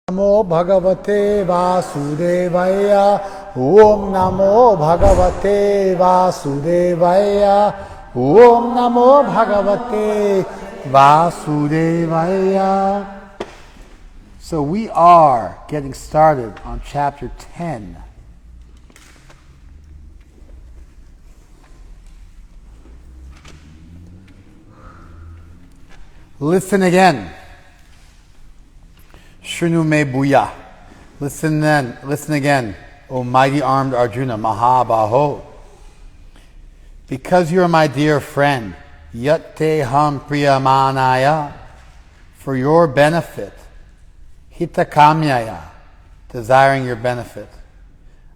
Namo Bhagavate Vasudevaya. Om Namo Bhagavate Vasudevaya. Om Namo Bhagavate Vasudevaya. So we are getting started on chapter 10. Listen again. Shrinu me bhuya. Listen again, O mighty armed Arjuna, Mahabaho. Because you are my dear friend, yatte ham priyamanaya, for your benefit, hitakamyaya, desiring your benefit,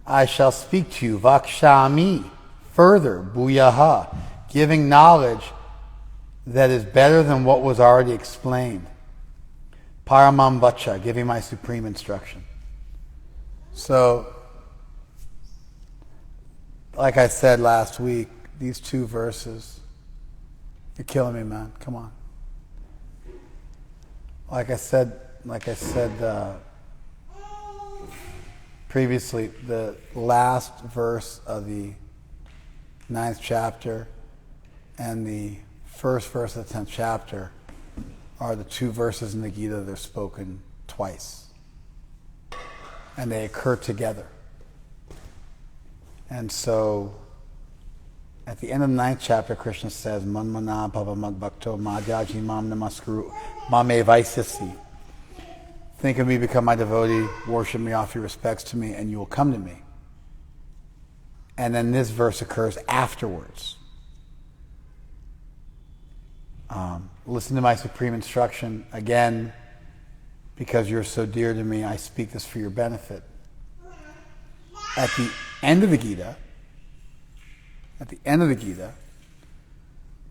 I shall speak to you, vakshami, further, bhuyaha, giving knowledge that is better than what was already explained. Paramam vacha, giving my supreme instruction. So, like I said last week, these two verses, you're killing me, man. Come on. Like I said previously, the last verse of the 9th chapter and the first verse of the 10th chapter are the two verses in the Gita that are spoken twice. And they occur together. And so, at the end of the 9th chapter, Krishna says, Manmana bhava madbhakto madhyaji mam namaskuru mame vaishyasi. Think of me, become my devotee, worship me, offer your respects to me, and you will come to me. And then this verse occurs afterwards. Listen to my supreme instruction. Again, because you're so dear to me, I speak this for your benefit. At the end of the Gita,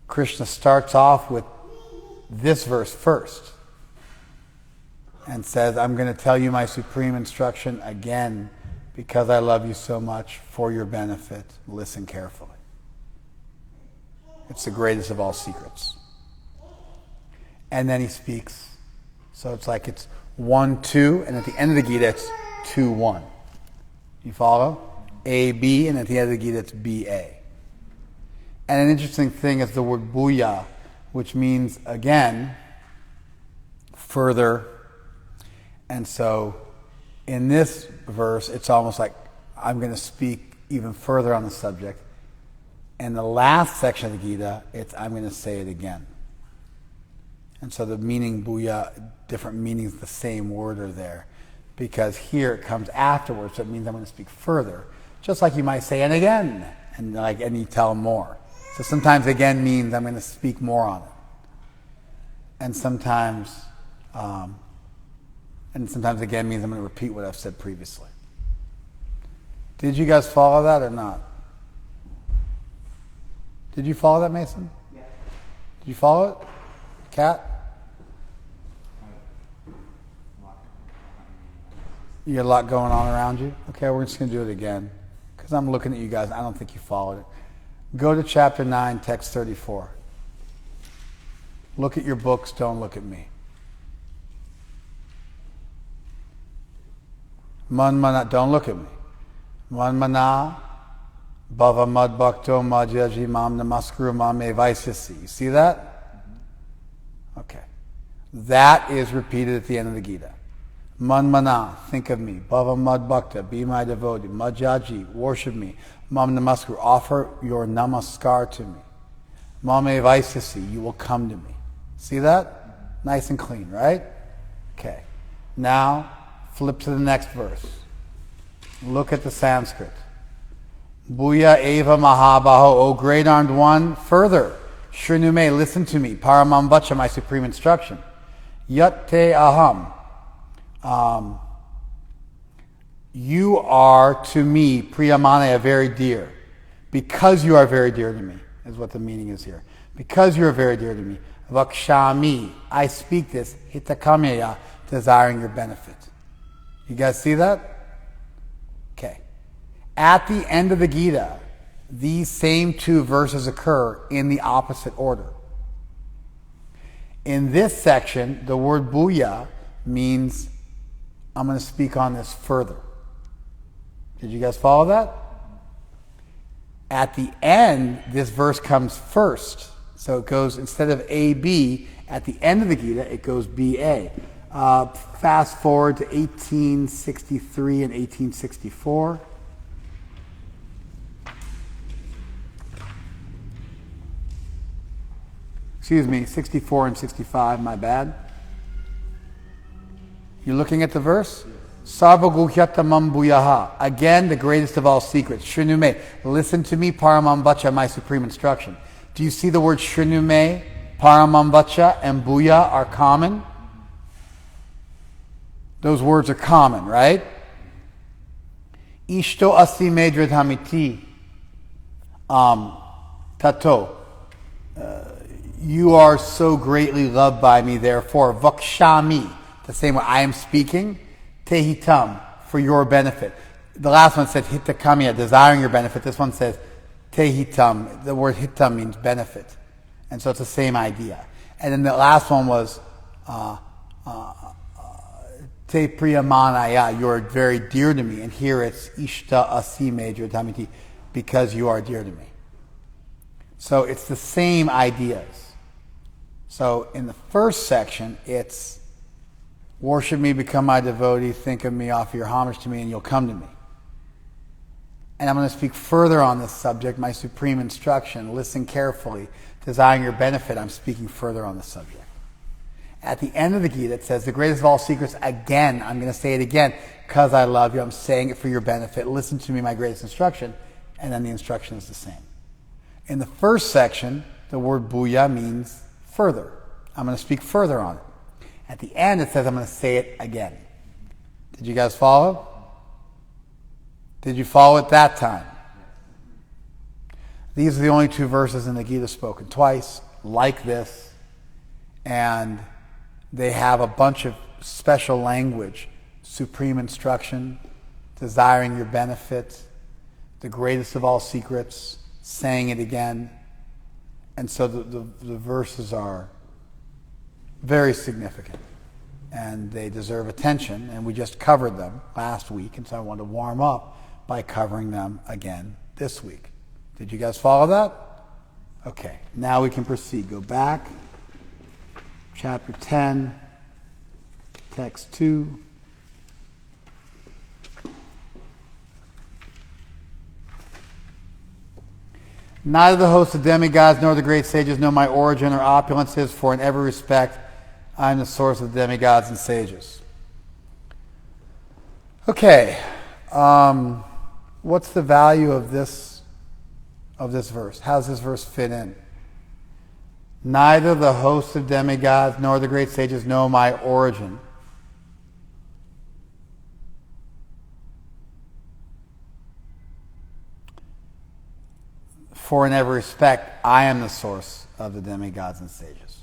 Krishna starts off with this verse first and says, I'm going to tell you my supreme instruction again because I love you so much, for your benefit. Listen carefully. It's the greatest of all secrets. And then he speaks. So it's like it's 1, 2, and at the end of the Gita it's 2, 1. You follow? A, B, and at the end of the Gita it's B, A. And an interesting thing is the word bhuya, which means again, further. And so in this verse, it's almost like I'm going to speak even further on the subject. And the last section of the Gita, I'm going to say it again. And so the meaning bhuya, different meanings, the same word are there. Because here it comes afterwards, so it means I'm going to speak further. Just like you might say, and again, and you tell more. So sometimes again means I'm going to speak more on it. And sometimes again means I'm going to repeat what I've said previously. Did you guys follow that or not? Did you follow that, Mason? Yeah. Did you follow it? Kat? You got a lot going on around you? Okay, we're just going to do it again. Because I'm looking at you guys. I don't think you followed it. Go to chapter 9, text 34. Look at your books. Don't look at me. Manmana, don't look at me. Manmana bhava madbhakto madhyaji mam namaskuru mame vaishyasi. You see that? Okay. That is repeated at the end of the Gita. Manmana, think of me. Bhava madbhakta, be my devotee. Madhyaji, worship me. Mam namaskuru, offer your namaskar to me. Mame vaishyasi, you will come to me. See that? Nice and clean, right? Okay. Now, flip to the next verse. Look at the Sanskrit. Bhuya eva mahabaho, O great armed one. Further, shrinu me, listen to me. Paramam vacha, my supreme instruction. Yatte aham. You are to me, priyamanaya, very dear. Because you are very dear to me, is what the meaning is here. Because you are very dear to me. Vakshami, I speak this, hitakamyaya, desiring your benefit. You guys see that? Okay. At the end of the Gita, these same two verses occur in the opposite order. In this section, the word bhuya means I'm going to speak on this further. Did you guys follow that? At the end, this verse comes first. So it goes, instead of A-B, at the end of the Gita, it goes B-A. Fast forward to 1863 and 1864. Excuse me, 64 and 65, my bad. You're looking at the verse? Sarvaguhyatamam bhuyaha. Again, the greatest of all secrets. Shrinume. Listen to me, paramam vacha, my supreme instruction. Do you see the word shrinume, paramam vacha, and bhuya are common? Those words are common, right? Ishto asti medradhamiti. Tato. You are so greatly loved by me, therefore, vakshami. The same way I am speaking. Tehitam, for your benefit. The last one said hitakamiya, desiring your benefit. This one says tehitam. The word hitam means benefit. And so it's the same idea. And then the last one was te priyamanaya, you are very dear to me. And here it's ishta asime jyotamiti, because you are dear to me. So it's the same ideas. So in the first section, it's worship me, become my devotee, think of me, offer your homage to me, and you'll come to me. And I'm going to speak further on this subject, my supreme instruction. Listen carefully. Desiring your benefit, I'm speaking further on the subject. At the end of the Gita, it says, the greatest of all secrets, again, I'm going to say it again, because I love you, I'm saying it for your benefit. Listen to me, my greatest instruction. And then the instruction is the same. In the first section, the word bhuya means further. I'm going to speak further on it. At the end, it says I'm going to say it again. Did you guys follow? Did you follow it that time? These are the only two verses in the Gita spoken twice, like this, and they have a bunch of special language, supreme instruction, desiring your benefit, the greatest of all secrets, saying it again. And so the verses are very significant, and they deserve attention, and we just covered them last week, and so I want to warm up by covering them again this week. Did you guys follow that? Okay, now we can proceed. Go back, chapter 10, text 2. Neither the host of demigods nor the great sages know my origin or opulences, for in every respect I am the source of the demigods and sages. Okay, what's the value of this verse? How does this verse fit in? Neither the host of demigods nor the great sages know my origin. For in every respect, I am the source of the demigods and sages.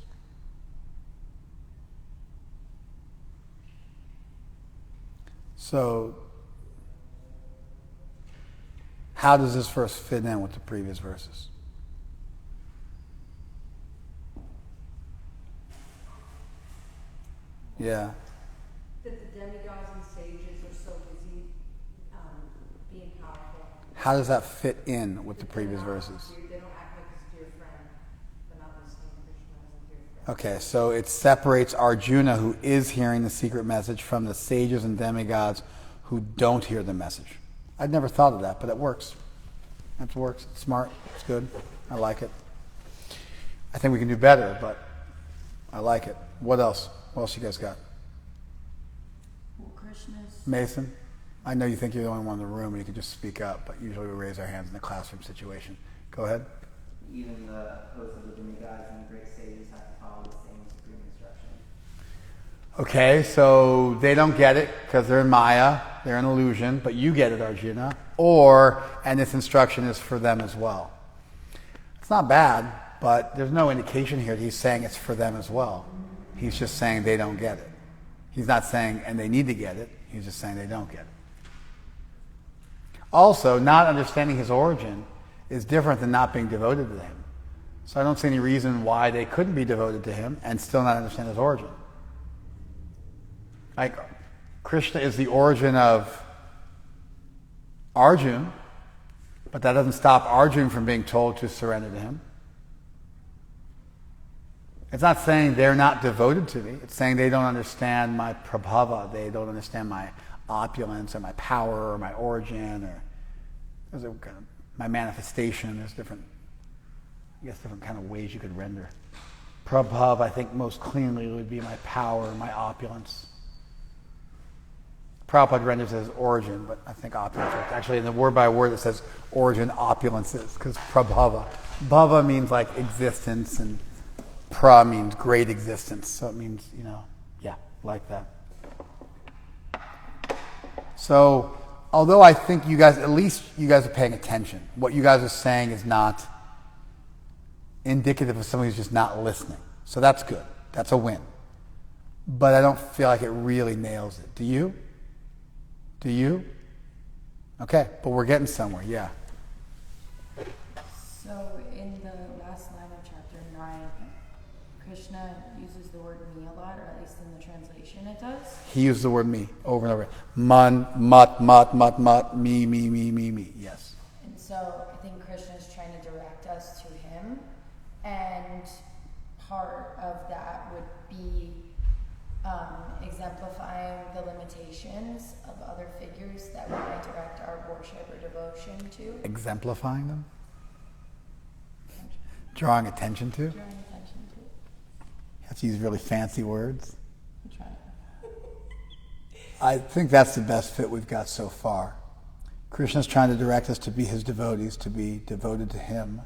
So, how does this verse fit in with the previous verses? Yeah. That the demigods and sages are so busy being powerful. How does that fit in with the previous verses? They don't act like his dear friend. They're not listening to Krishna as a dear friend. Okay, so it separates Arjuna, who is hearing the secret message, from the sages and demigods who don't hear the message. I'd never thought of that, but it works. It works. It's smart. It's good. I like it. I think we can do better, but I like it. What else? What else you guys got? Well, Krishna's... Mason? I know you think you're the only one in the room and you can just speak up, but usually we raise our hands in the classroom situation. Go ahead. Even the host of the demigods and the great sages have to follow the same supreme instruction. Okay, so they don't get it because they're in Maya, they're an illusion, but you get it, Arjuna. And this instruction is for them as well. It's not bad, but there's no indication here that he's saying it's for them as well. He's just saying they don't get it. He's not saying, and they need to get it. He's just saying they don't get it. Also, not understanding his origin is different than not being devoted to him. So I don't see any reason why they couldn't be devoted to him and still not understand his origin. Like, Krishna is the origin of Arjun, but that doesn't stop Arjun from being told to surrender to him. It's not saying they're not devoted to me. It's saying they don't understand my prabhava. They don't understand my opulence or my power or my origin or my manifestation. There's different kind of ways you could render. Prabhav, I think most cleanly would be my power, my opulence. Prabhupada renders it as origin, but I think opulence. Actually, in the word by word it says origin opulences, because prabhava. Bhava means like existence, and pra means great existence. So it means, like that. So, although I think at least you guys are paying attention. What you guys are saying is not indicative of someone who's just not listening. So that's good. That's a win. But I don't feel like it really nails it. Do you? Do you? Okay, but we're getting somewhere, yeah. So in the last line of chapter 9, Krishna uses the word me a lot, or at least in the translation it does. He used the word me over and over. Man, mat, me, yes. And so I think Krishna is trying to direct us to him, and part of that would be exemplifying the limitations of other figures that we might direct our worship or devotion to. Exemplifying them? Drawing attention to? Drawing attention to. You have to use really fancy words. I'm trying. I think that's the best fit we've got so far. Krishna's trying to direct us to be his devotees, to be devoted to him,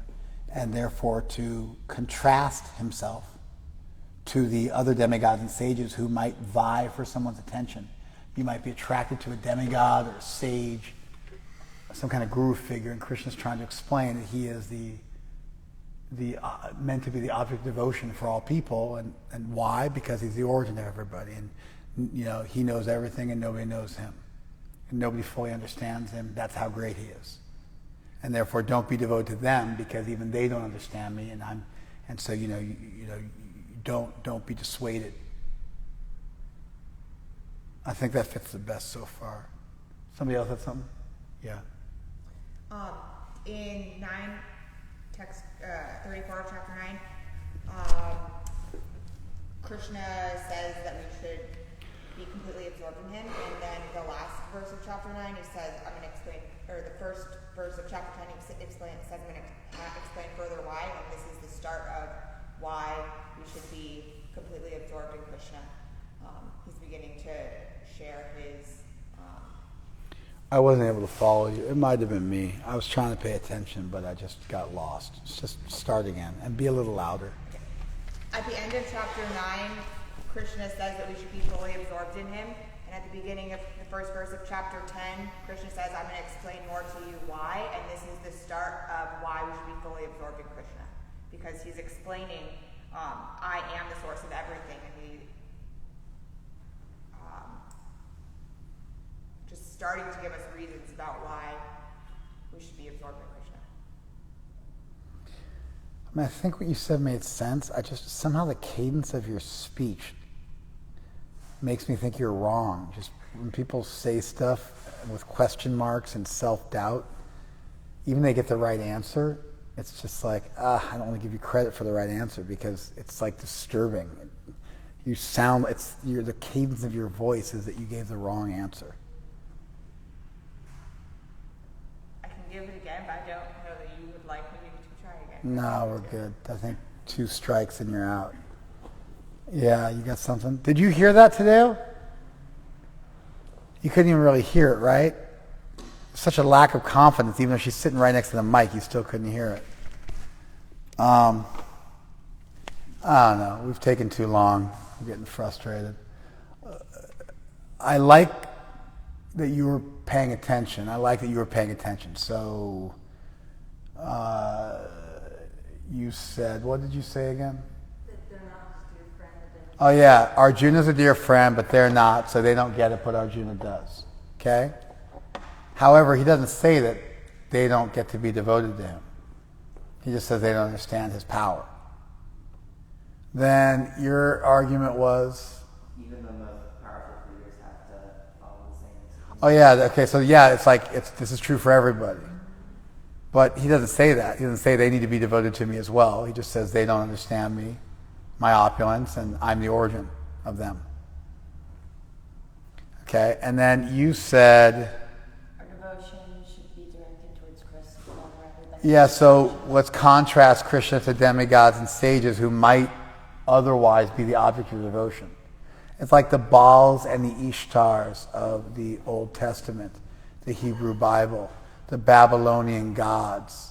and therefore to contrast himself to the other demigods and sages who might vie for someone's attention. You might be attracted to a demigod or a sage, some kind of guru figure, and Krishna's trying to explain that he is meant to be the object of devotion for all people, and why? Because he's the origin of everybody, and he knows everything and nobody knows him, and nobody fully understands him. That's how great he is, and therefore don't be devoted to them because even they don't understand me, and so don't be dissuaded. I think that fits the best so far. Somebody else had something? Yeah. In 34 of chapter 9, Krishna says that we should be completely absorbed in him, and then the last verse of chapter 9, he says, I'm going to explain, or the first verse of chapter 10, he says, I'm going to explain further why, and this is the start of why we should be completely absorbed in Krishna. He's beginning to share his... I wasn't able to follow you. It might have been me. I was trying to pay attention, but I just got lost. Just start again and be a little louder. Okay. At the end of chapter 9, Krishna says that we should be fully absorbed in him. And at the beginning of the first verse of chapter 10, Krishna says, I'm going to explain more to you why. And this is the start of why we should be fully absorbed in Krishna. Because he's explaining, I am the source of everything. And just starting to give us reasons about why we should be absorbed in Krishna. I think what you said made sense. Somehow the cadence of your speech makes me think you're wrong. Just when people say stuff with question marks and self-doubt, even they get the right answer, it's just like, I don't want to give you credit for the right answer because it's like disturbing. You sound, the cadence of your voice is that you gave the wrong answer. I can give it again, but I don't know that you would like me to try again. No, we're good. I think 2 strikes and you're out. Yeah, you got something. Did you hear that, Tadeo? You couldn't even really hear it, right? Such a lack of confidence, even though she's sitting right next to the mic, you still couldn't hear it. I don't know. We've taken too long. I'm getting frustrated. I like that you were paying attention. So, you said, what did you say again? That they're not his dear friend. Oh yeah, Arjuna's a dear friend, but they're not, so they don't get it what Arjuna does. Okay? However, he doesn't say that they don't get to be devoted to him. He just says they don't understand his power. Then your argument was? Even the most powerful figures have to Oh yeah, okay, so yeah, it's like, this is true for everybody. But he doesn't say that. He doesn't say they need to be devoted to me as well. He just says they don't understand me, my opulence, and I'm the origin of them. Okay, and then you said... Our devotion should be directed towards Krishna rather than... Yeah, so let's contrast Krishna to demigods and sages who might otherwise be the object of devotion. It's like the Baals and the Ishtars of the Old Testament, the Hebrew Bible, the Babylonian gods,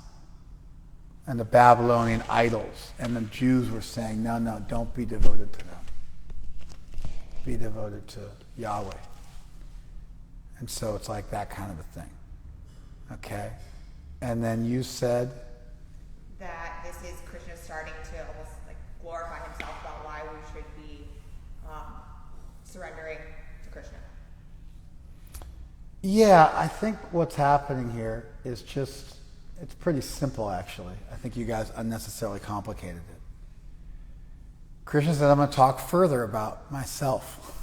and the Babylonian idols. And the Jews were saying, no, don't be devoted to them. Be devoted to Yahweh. And so it's like that kind of a thing. Okay? And then you said... that this is Krishna starting to almost like glorify himself about why we should be surrendering to Krishna. Yeah, I think what's happening here is just, it's pretty simple actually. I think you guys unnecessarily complicated it. Krishna said, I'm going to talk further about myself.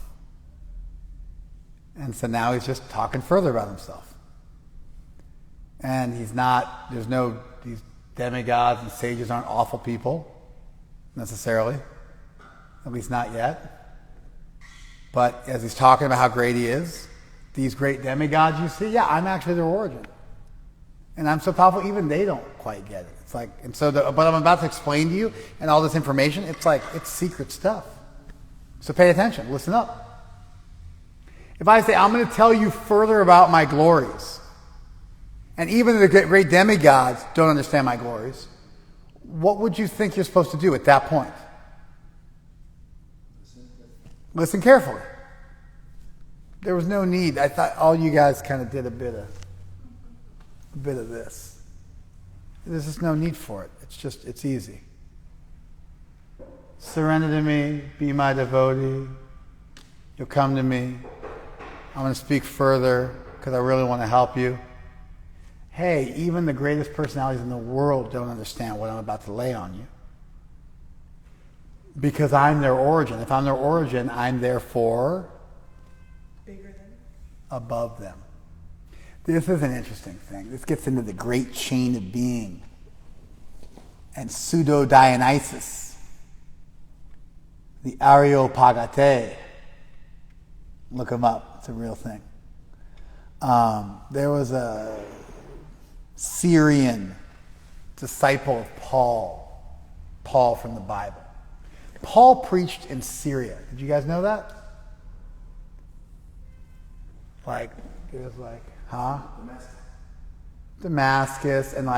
And so now he's just talking further about himself. And these demigods and sages aren't awful people, necessarily. At least not yet. But as he's talking about how great he is, these great demigods you see, yeah, I'm actually their origin. And I'm so powerful, even they don't quite get it. It's like, and so, but I'm about to explain to you, and all this information, it's like, it's secret stuff. So pay attention, listen up. If I say, I'm going to tell you further about my glories, and even the great demigods don't understand my glories, what would you think you're supposed to do at that point? Listen carefully. There was no need. I thought all you guys kind of did a bit of this. There's just no need for it. It's easy. Surrender to me, be my devotee. You'll come to me. I'm going to speak further because I really want to help you. Hey, even the greatest personalities in the world don't understand what I'm about to lay on you. Because I'm their origin. If I'm their origin, I'm therefore Bigger than? Above them. This is an interesting thing. This gets into the great chain of being and pseudo-Dionysus, the Areopagite. Look him up. It's a real thing. There was a Syrian disciple of Paul from the Bible. Paul preached in Syria. Did you guys know that? Like, it was like, Damascus, and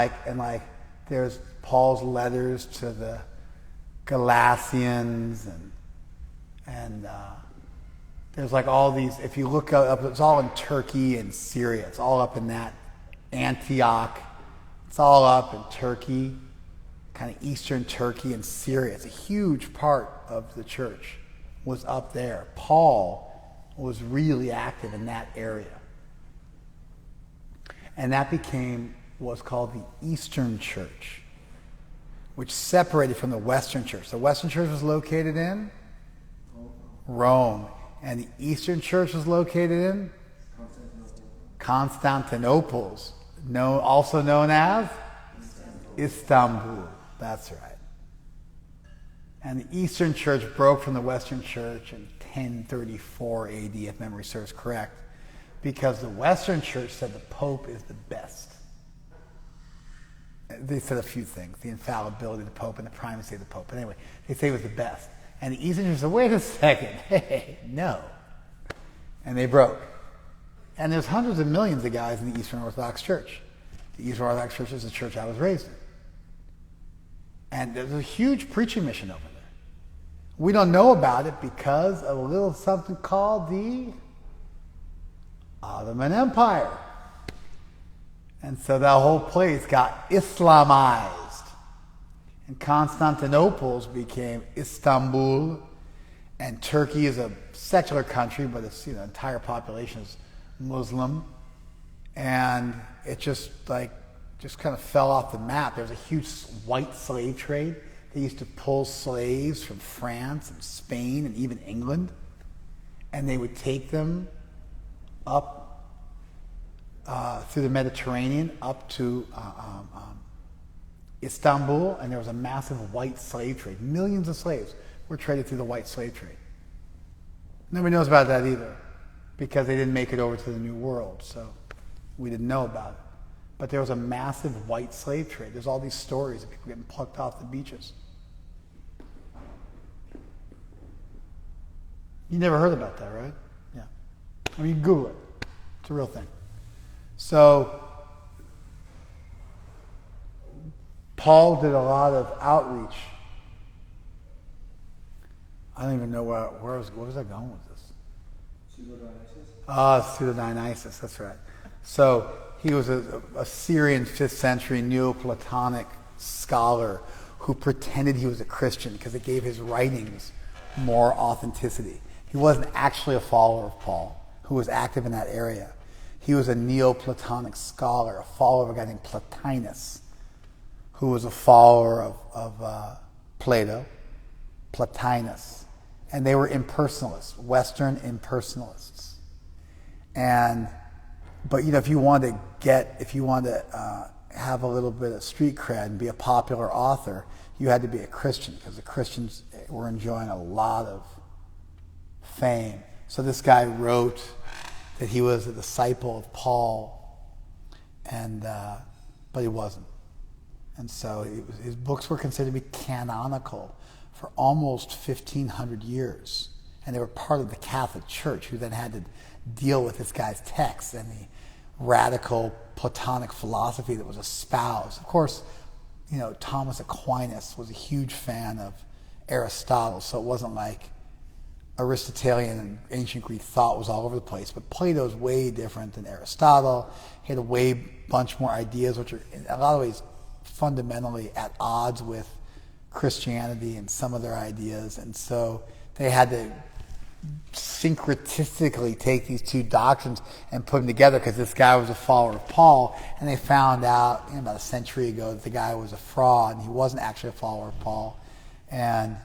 there's Paul's letters to the Galatians, and there's like all these, if you look up, it's all in Turkey and Syria. It's all up in that Antioch. It's all up in Turkey, kind of eastern Turkey and Syria. It's a huge part of the church was up there. Paul was really active in that area. And that became what's called the Eastern Church, which separated from the Western Church. The Western Church was located in Rome. And the Eastern Church was located in Constantinople, also known as Istanbul. That's right. And the Eastern Church broke from the Western Church in 1034 AD, if memory serves correct, because the Western Church said the Pope is the best. They said a few things, the infallibility of the Pope and the primacy of the Pope. But anyway, they say it was the best. And the Eastern Church said, wait a second, hey, no. And they broke. And there's hundreds of millions of guys in the Eastern Orthodox Church. The Eastern Orthodox Church is the church I was raised in. And there's a huge preaching mission over there. We don't know about it because of a little something called the Ottoman Empire. And so that whole place got Islamized. And Constantinople became Istanbul, and Turkey is a secular country, but its entire population is Muslim, and it just kind of fell off the map. There was a huge white slave trade. They used to pull slaves from France and Spain and even England, and they would take them up through the Mediterranean up to Istanbul, and there was a massive white slave trade. Millions of slaves were traded through the white slave trade. Nobody knows about that either, because they didn't make it over to the New World, so we didn't know about it. But there was a massive white slave trade. There's all these stories of people getting plucked off the beaches. You never heard about that, right? Yeah. I mean, Google it. It's a real thing. So, Paul did a lot of outreach. I don't even know where was I going with this? Pseudo-Dionysus, that's right. So he was a Syrian 5th century Neoplatonic scholar who pretended he was a Christian because it gave his writings more authenticity. He wasn't actually a follower of Paul, who was active in that area. He was a Neoplatonic scholar, a follower of a guy named Plotinus, who was a follower of Plato, Plotinus. And they were impersonalists, Western impersonalists. But if you wanted to have a little bit of street cred and be a popular author, you had to be a Christian, because the Christians were enjoying a lot of fame. So this guy wrote that he was a disciple of Paul, but he wasn't. And so his books were considered to be canonical for almost 1,500 years. And they were part of the Catholic Church, who then had to deal with this guy's texts and the radical Platonic philosophy that was espoused. Of course, Thomas Aquinas was a huge fan of Aristotle, so it wasn't like Aristotelian and ancient Greek thought was all over the place. But Plato's way different than Aristotle. He had a bunch more ideas, which are in a lot of ways fundamentally at odds with Christianity and some of their ideas. And so they had to syncretistically take these two doctrines and put them together, because this guy was a follower of Paul, and they found out about a century ago that the guy was a fraud and he wasn't actually a follower of Paul, and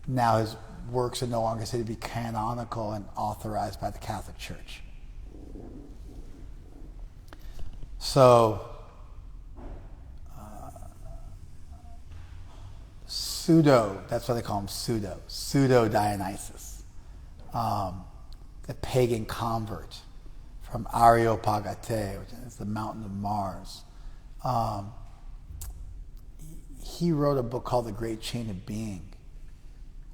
now his works are no longer said to be canonical and authorized by the Catholic Church. So that's why they call him Pseudo-Dionysus. The pagan convert from Areopagite, which is the mountain of Mars. He wrote a book called The Great Chain of Being,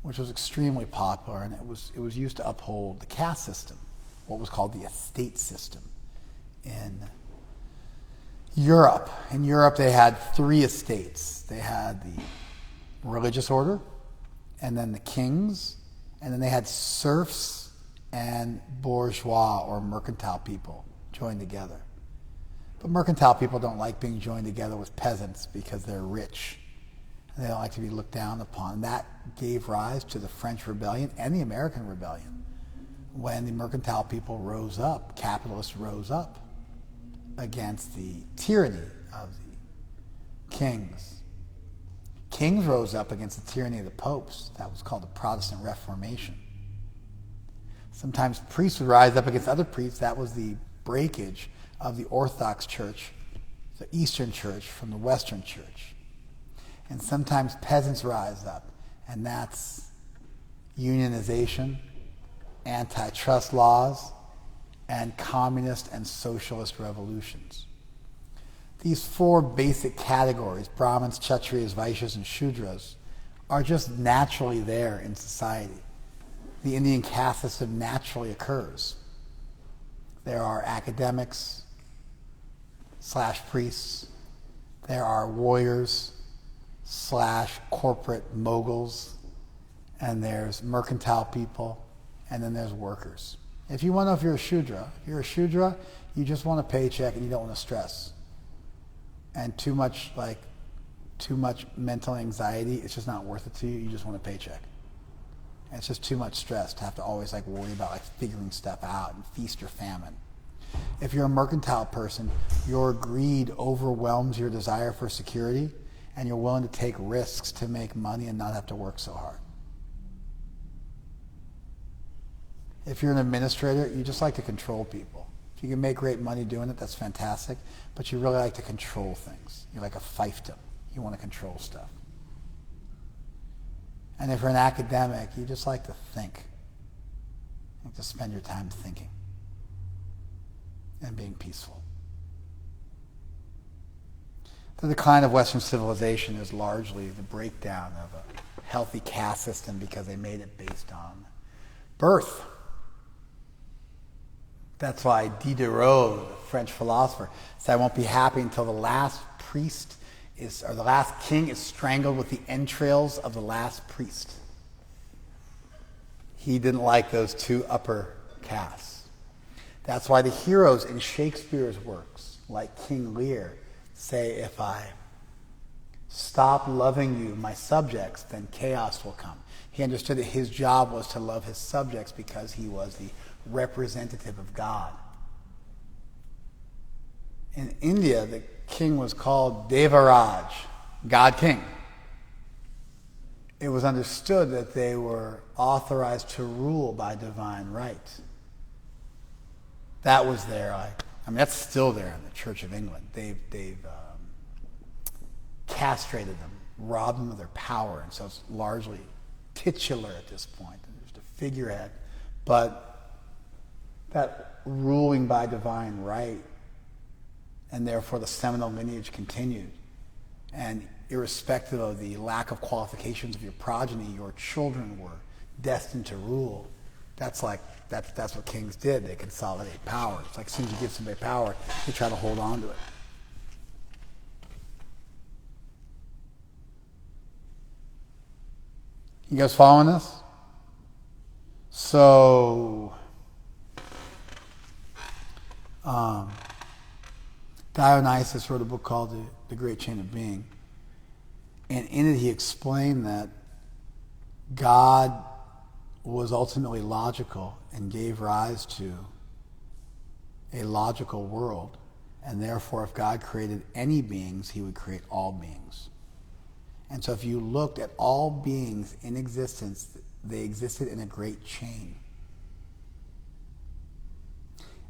which was extremely popular, and it was used to uphold the caste system, what was called the estate system in Europe. In Europe, they had 3 estates. They had the religious order, and then the kings, and then they had serfs and bourgeois or mercantile people joined together. But mercantile people don't like being joined together with peasants because they're rich, and they don't like to be looked down upon. And that gave rise to the French Rebellion and the American Rebellion. When the mercantile people rose up, capitalists rose up against the tyranny of the kings. Kings rose up against the tyranny of the popes. That was called the Protestant Reformation. Sometimes priests would rise up against other priests. That was the breakage of the Orthodox Church, the Eastern Church, from the Western Church. And sometimes peasants rise up, and that's unionization, antitrust laws, and communist and socialist revolutions. These 4 basic categories, Brahmins, Kshatriyas, Vaishyas, and Shudras, are just naturally there in society. The Indian caste system naturally occurs. There are academics / priests. There are warriors / corporate moguls. And there's mercantile people. And then there's workers. If you want to know if you're a Shudra, you just want a paycheck and you don't want to stress. And too much mental anxiety, it's just not worth it to you. You just want a paycheck. And it's just too much stress to have to always worry about figuring stuff out and feast or famine. If you're a mercantile person, your greed overwhelms your desire for security, and you're willing to take risks to make money and not have to work so hard. If you're an administrator, you just like to control people. If you can make great money doing it, that's fantastic. But you really like to control things. You're like a fiefdom. You want to control stuff. And if you're an academic, you just like to think. You like to spend your time thinking and being peaceful. The decline of Western civilization is largely the breakdown of a healthy caste system because they made it based on birth. That's why Diderot, the French philosopher, said, I won't be happy until the last priest or the last king is strangled with the entrails of the last priest. He didn't like those two upper castes. That's why the heroes in Shakespeare's works, like King Lear, say, if I stop loving you, my subjects, then chaos will come. He understood that his job was to love his subjects because he was the representative of God. In India, the king was called Devaraj, God King. It was understood that they were authorized to rule by divine right. That was there. I mean, that's still there in the Church of England. They've castrated them, robbed them of their power, and so it's largely titular at this point. There's a figurehead. But that ruling by divine right, and therefore the Seminole lineage continued. And irrespective of the lack of qualifications of your progeny, your children were destined to rule. That's what kings did. They consolidate power. It's like as soon as you give somebody power, they try to hold on to it. You guys following this? So, Dionysus wrote a book called The Great Chain of Being. And in it he explained that God was ultimately logical and gave rise to a logical world. And therefore, if God created any beings, he would create all beings. And so if you looked at all beings in existence, they existed in a great chain.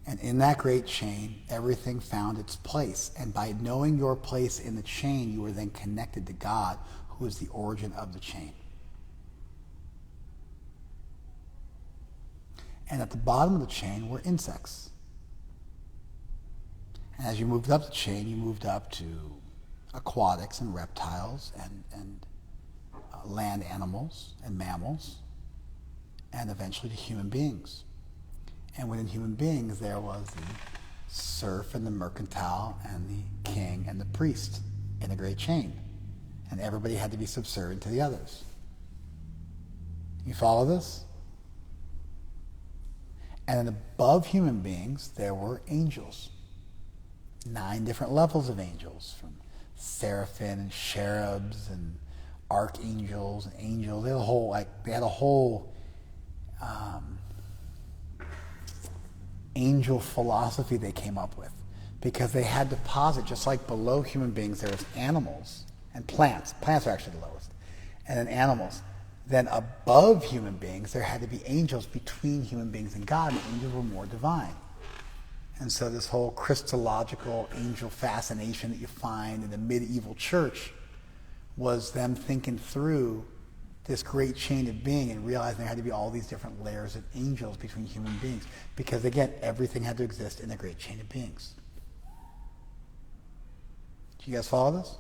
And in that great chain, everything found its place. And by knowing your place in the chain, you were then connected to God, who is the origin of the chain. And at the bottom of the chain were insects. And as you moved up the chain, you moved up to aquatics and reptiles and land animals and mammals, and eventually to human beings. And within human beings, there was the serf and the mercantile and the king and the priest in a great chain. And everybody had to be subservient to the others. You follow this? And then above human beings, there were angels. 9 different levels of angels, from seraphim and cherubs and archangels and angels. They had a whole angel philosophy they came up with, because they had to posit, just like below human beings there was animals and plants. Plants are actually the lowest. And then animals. Then above human beings there had to be angels between human beings and God, and angels were more divine. And so this whole Christological angel fascination that you find in the medieval church was them thinking through this great chain of being and realizing there had to be all these different layers of angels between human beings. Because again, everything had to exist in the great chain of beings. Do you guys follow this?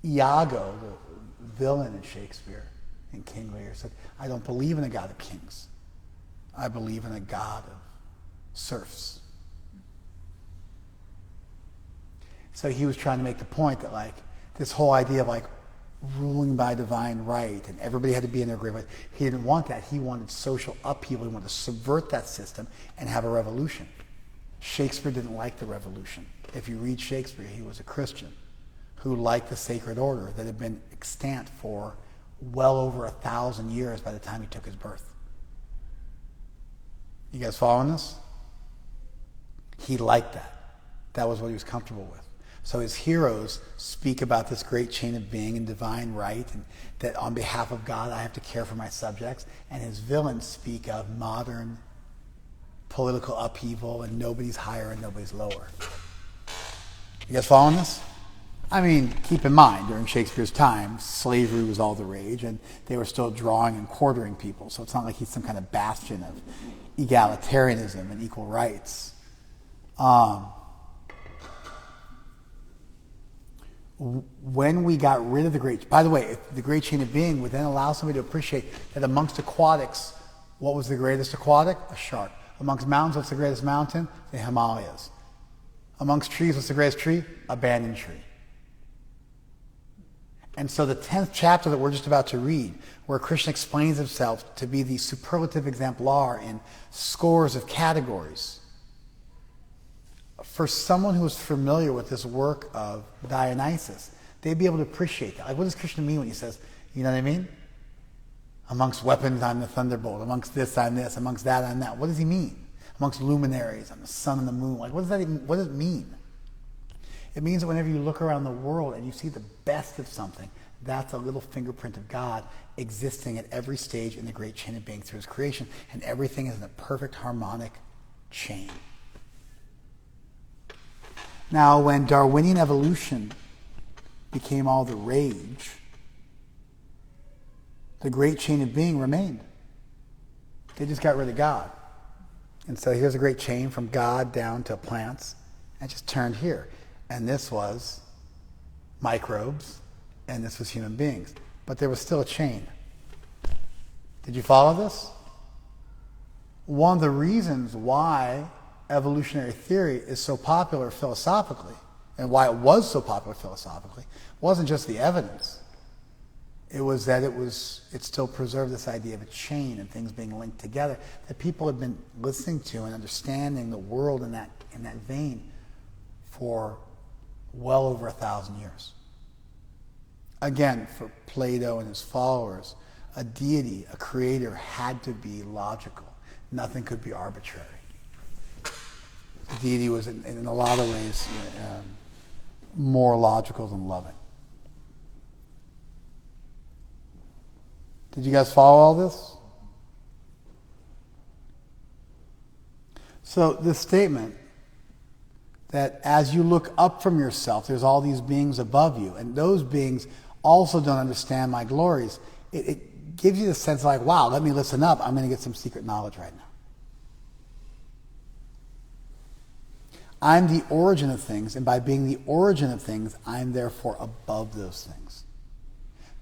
Iago, the villain in Shakespeare, in King Lear, said, I don't believe in a God of kings. I believe in a God of serfs. So he was trying to make the point that this whole idea of ruling by divine right and everybody had to be in their agreement. He didn't want that. He wanted social upheaval. He wanted to subvert that system and have a revolution. Shakespeare didn't like the revolution. If you read Shakespeare, he was a Christian who liked the sacred order that had been extant for well over 1,000 years by the time he took his birth. You guys following this? He liked that. That was what he was comfortable with. So his heroes speak about this great chain of being and divine right, and that on behalf of God I have to care for my subjects. And his villains speak of modern political upheaval, and nobody's higher and nobody's lower. You guys following this? I mean, keep in mind, during Shakespeare's time, slavery was all the rage, and they were still drawing and quartering people. So it's not like he's some kind of bastion of egalitarianism and equal rights. When we got rid of the great... By the way, the great chain of being would then allow somebody to appreciate that amongst aquatics, what was the greatest aquatic? A shark. Amongst mountains, what's the greatest mountain? The Himalayas. Amongst trees, what's the greatest tree? A banyan tree. And so the 10th chapter that we're just about to read, where Krishna explains himself to be the superlative exemplar in scores of categories, for someone who is familiar with this work of Dionysus, they'd be able to appreciate that. Like, what does Krishna mean when he says, you know what I mean? Amongst weapons, I'm the thunderbolt. Amongst this, I'm this. Amongst that, I'm that. What does he mean? Amongst luminaries, I'm the sun and the moon. Like, what does that even, what does it mean? It means that whenever you look around the world and you see the best of something, that's a little fingerprint of God existing at every stage in the great chain of being through his creation, and everything is in a perfect harmonic chain. Now, when Darwinian evolution became all the rage, the great chain of being remained. They just got rid of God. And so here's a great chain from God down to plants, and it just turned here. And this was microbes, and this was human beings. But there was still a chain. Did you follow this? One of the reasons why evolutionary theory is so popular philosophically, and why it was so popular philosophically, wasn't just the evidence. It was that it still preserved this idea of a chain and things being linked together, that people had been listening to and understanding the world in that vein for well over 1,000 years. Again, for Plato and his followers, a deity, a creator, had to be logical. Nothing could be arbitrary. The deity was, in a lot of ways, more logical than loving. Did you guys follow all this? So this statement that as you look up from yourself, there's all these beings above you, and those beings also don't understand my glories. It gives you the sense like, wow, let me listen up. I'm going to get some secret knowledge right now. I'm the origin of things, and by being the origin of things, I'm therefore above those things.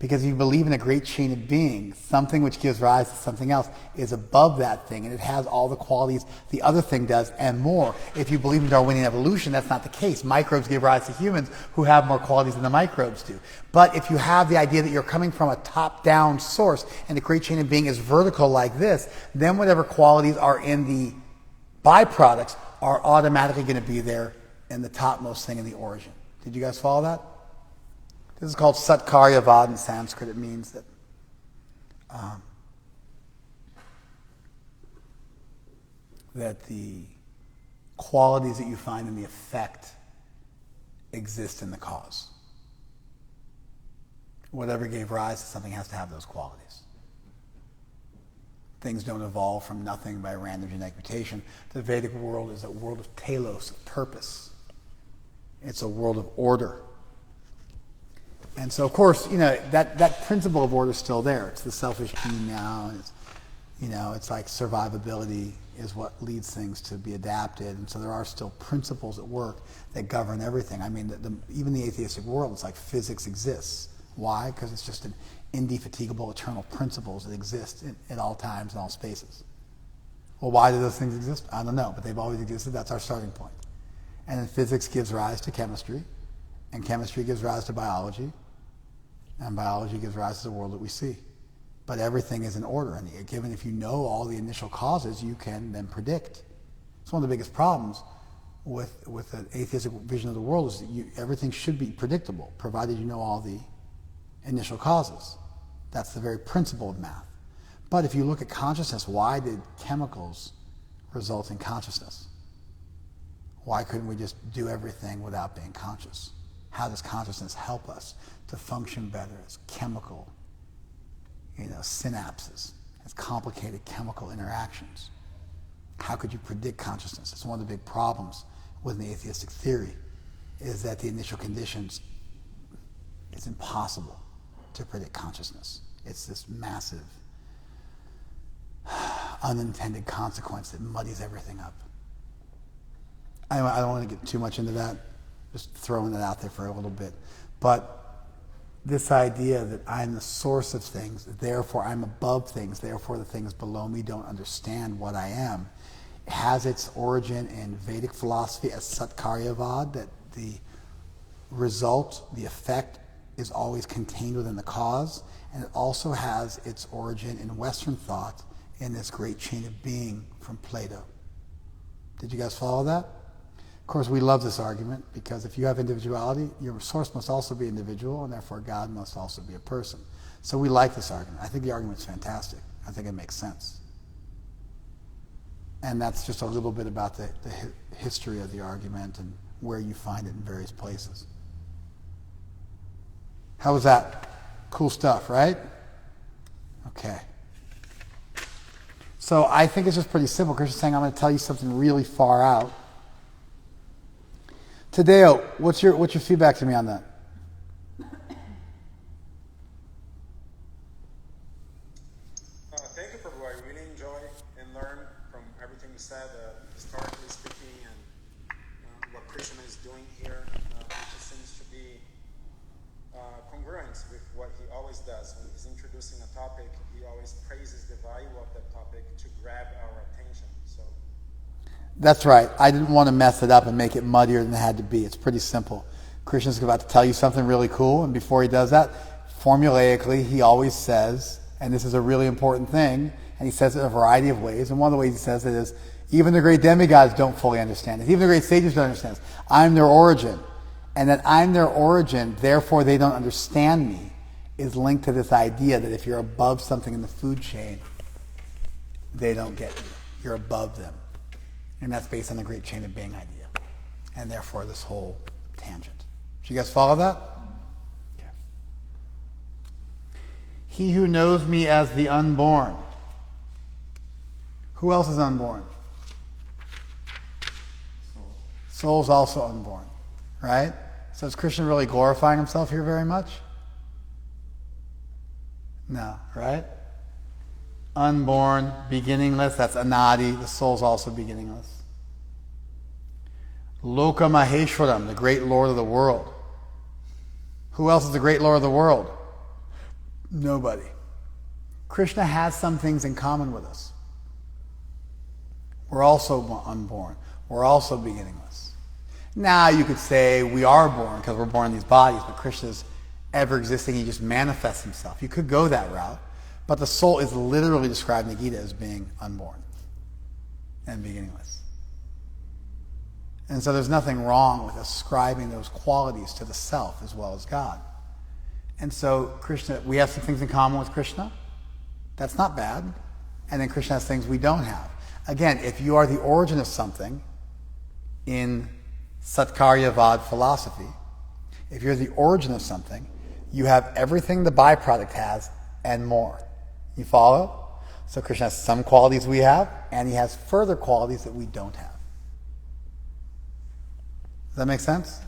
Because if you believe in a great chain of being, something which gives rise to something else is above that thing, and it has all the qualities the other thing does and more. If you believe in Darwinian evolution, that's not the case. Microbes give rise to humans who have more qualities than the microbes do. But if you have the idea that you're coming from a top-down source, and the great chain of being is vertical like this, then whatever qualities are in the byproducts are automatically going to be there in the topmost thing in the origin. Did you guys follow that? This is called Satkaryavad in Sanskrit. It means that that the qualities that you find in the effect exist in the cause. Whatever gave rise to something has to have those qualities. Things don't evolve from nothing by random genetic mutation. The Vedic world is a world of telos, of purpose. It's a world of order. And so, of course, that principle of order is still there. It's the selfish gene now, and it's like survivability is what leads things to be adapted. And so there are still principles at work that govern everything. I mean, even the atheistic world, it's like physics exists. Why? Because it's just an indefatigable, eternal principles that exist in all times and all spaces. Well, why do those things exist? I don't know, but they've always existed. That's our starting point. And then physics gives rise to chemistry, and chemistry gives rise to biology, and biology gives rise to the world that we see. But everything is in order, and given if you know all the initial causes, you can then predict. It's one of the biggest problems with an atheistic vision of the world is that everything should be predictable, provided you know all the initial causes. That's the very principle of math. But if you look at consciousness, why did chemicals result in consciousness? Why couldn't we just do everything without being conscious? How does consciousness help us to function better as chemical, synapses, as complicated chemical interactions? How could you predict consciousness? It's one of the big problems with an atheistic theory, is that the initial conditions, it's impossible to predict consciousness. It's this massive, unintended consequence that muddies everything up. I don't want to get too much into that, just throwing it out there for a little bit. But this idea that I'm the source of things, therefore I'm above things, therefore the things below me don't understand what I am, has its origin in Vedic philosophy as Satkaryavad, that the result, the effect, is always contained within the cause, and it also has its origin in Western thought in this great chain of being from Plato. Did you guys follow that? Of course, we love this argument because if you have individuality, your source must also be individual, and therefore God must also be a person. So we like this argument. I think the argument's fantastic. I think it makes sense. And that's just a little bit about the history of the argument and where you find it in various places. How was that? Cool stuff, right? Okay. So I think it's just pretty simple. Krishna's saying, I'm going to tell you something really far out. Tadeo, what's your feedback to me on that? Thank you, Prabhu. I really enjoy and learn from everything you said, historically speaking, and what Krishna is doing here. It just seems to be congruent with what he always does. When he's introducing a topic, he always praises the value of that topic to grab our attention. So. That's right. I didn't want to mess it up and make it muddier than it had to be. It's pretty simple. Krishna's about to tell you something really cool, and before he does that, formulaically, he always says, and this is a really important thing, and he says it in a variety of ways, and one of the ways he says it is, even the great demigods don't fully understand it. Even the great sages don't understand it. I'm their origin. And that I'm their origin, therefore they don't understand me, is linked to this idea that if you're above something in the food chain, they don't get you. You're above them. And that's based on the great chain of being idea. And therefore this whole tangent. Did you guys follow that? Yeah. He who knows me as the unborn. Who else is unborn? Soul's also unborn. Right? So is Krishna really glorifying himself here very much? No, right? Unborn, beginningless, that's anadi, the soul's also beginningless. Loka Maheshwaram, the great Lord of the world. Who else is the great Lord of the world? Nobody. Krishna has some things in common with us. We're also unborn. We're also beginningless. Now you could say we are born because we're born in these bodies, but Krishna's ever existing, he just manifests himself. You could go that route. But the soul is literally described in the Gita as being unborn and beginningless. And so there's nothing wrong with ascribing those qualities to the self as well as God. And so Krishna, we have some things in common with Krishna. That's not bad. And then Krishna has things we don't have. Again, if you are the origin of something in Satkaryavad philosophy, if you're the origin of something, you have everything the byproduct has and more. You follow? So Krishna has some qualities we have, and he has further qualities that we don't have. Does that make sense?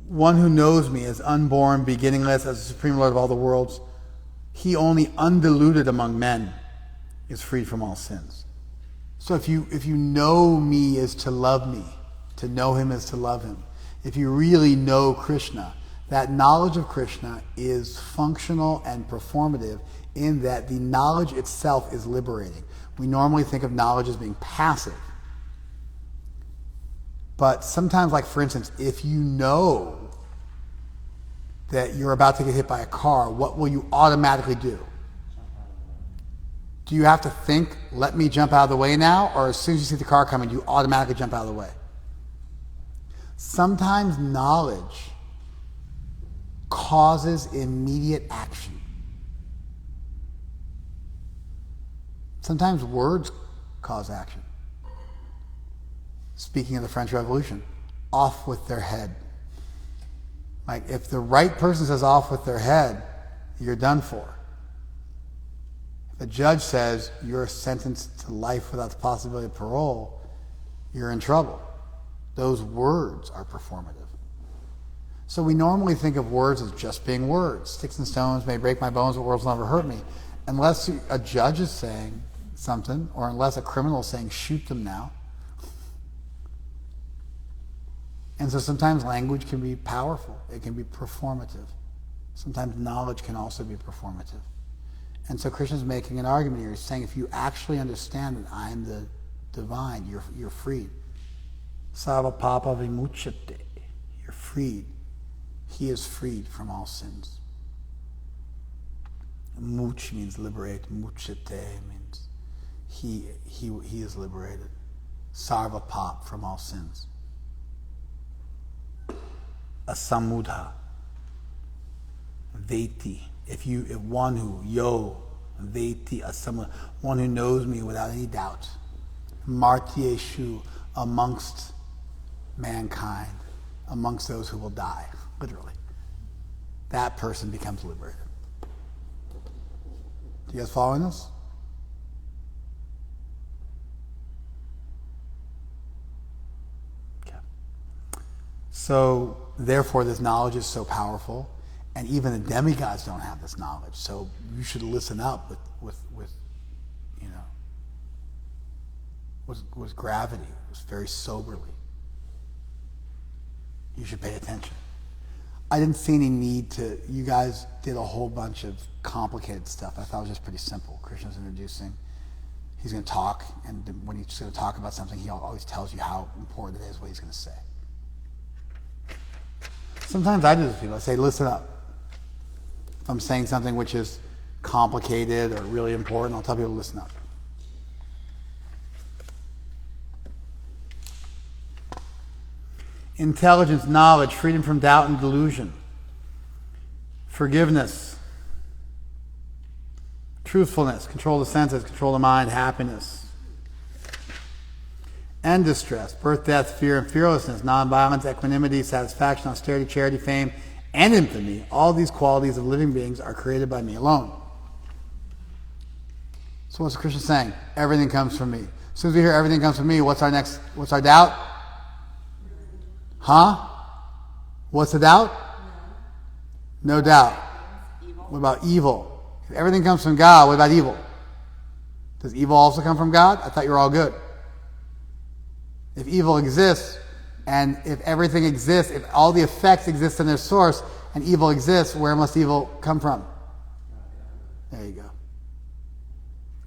One who knows me as unborn, beginningless, as the Supreme Lord of all the worlds, he only undiluted among men is freed from all sins. So if you know me is to love me, to know him is to love him. If you really know Krishna, that knowledge of Krishna is functional and performative in that the knowledge itself is liberating. We normally think of knowledge as being passive. But sometimes, like for instance, if you know that you're about to get hit by a car, what will you automatically do? Do you have to think, let me jump out of the way now? Or as soon as you see the car coming, you automatically jump out of the way? Sometimes knowledge causes immediate action. Sometimes words cause action. Speaking of the French Revolution, off with their head. Like, if the right person says off with their head, you're done for. If a judge says you're sentenced to life without the possibility of parole, you're in trouble. Those words are performative. So we normally think of words as just being words. Sticks and stones may break my bones, but words will never hurt me. Unless a judge is saying something, or unless a criminal is saying, shoot them now. And so sometimes language can be powerful. It can be performative. Sometimes knowledge can also be performative. And so Krishna's making an argument here. He's saying, if you actually understand that I am the divine, you're freed. Sarva papa vimuchyate. You're freed. He is freed from all sins. Much means liberate. Muchyate means he is liberated. Sarva pap, from all sins. Asamudha. Veti. If one who, Veti asamudha, one who knows me without any doubt. Martyeshu, amongst mankind, amongst those who will die, literally. That person becomes liberated. Do you guys following this? Okay. So, therefore, this knowledge is so powerful, and even the demigods don't have this knowledge. So you should listen up with gravity, very soberly. You should pay attention. I didn't see any need to. You guys did a whole bunch of complicated stuff. I thought it was just pretty simple. Krishna's introducing. He's going to talk, and when he's going to talk about something, he always tells you how important it is, what he's going to say. Sometimes I do this to people. I say, listen up. If I'm saying something which is complicated or really important, I'll tell people to listen up. Intelligence, knowledge, freedom from doubt and delusion, forgiveness, truthfulness, control the senses, control the mind, happiness, and distress, birth, death, fear, and fearlessness, nonviolence, equanimity, satisfaction, austerity, charity, fame, and infamy. All these qualities of living beings are created by me alone. So what's Krishna saying? Everything comes from me. As soon as we hear everything comes from me, what's our doubt? Huh? What's the doubt? No doubt. What about evil? If everything comes from God, what about evil? Does evil also come from God? I thought you were all good. If evil exists, and if everything exists, if all the effects exist in their source, and evil exists, where must evil come from? There you go.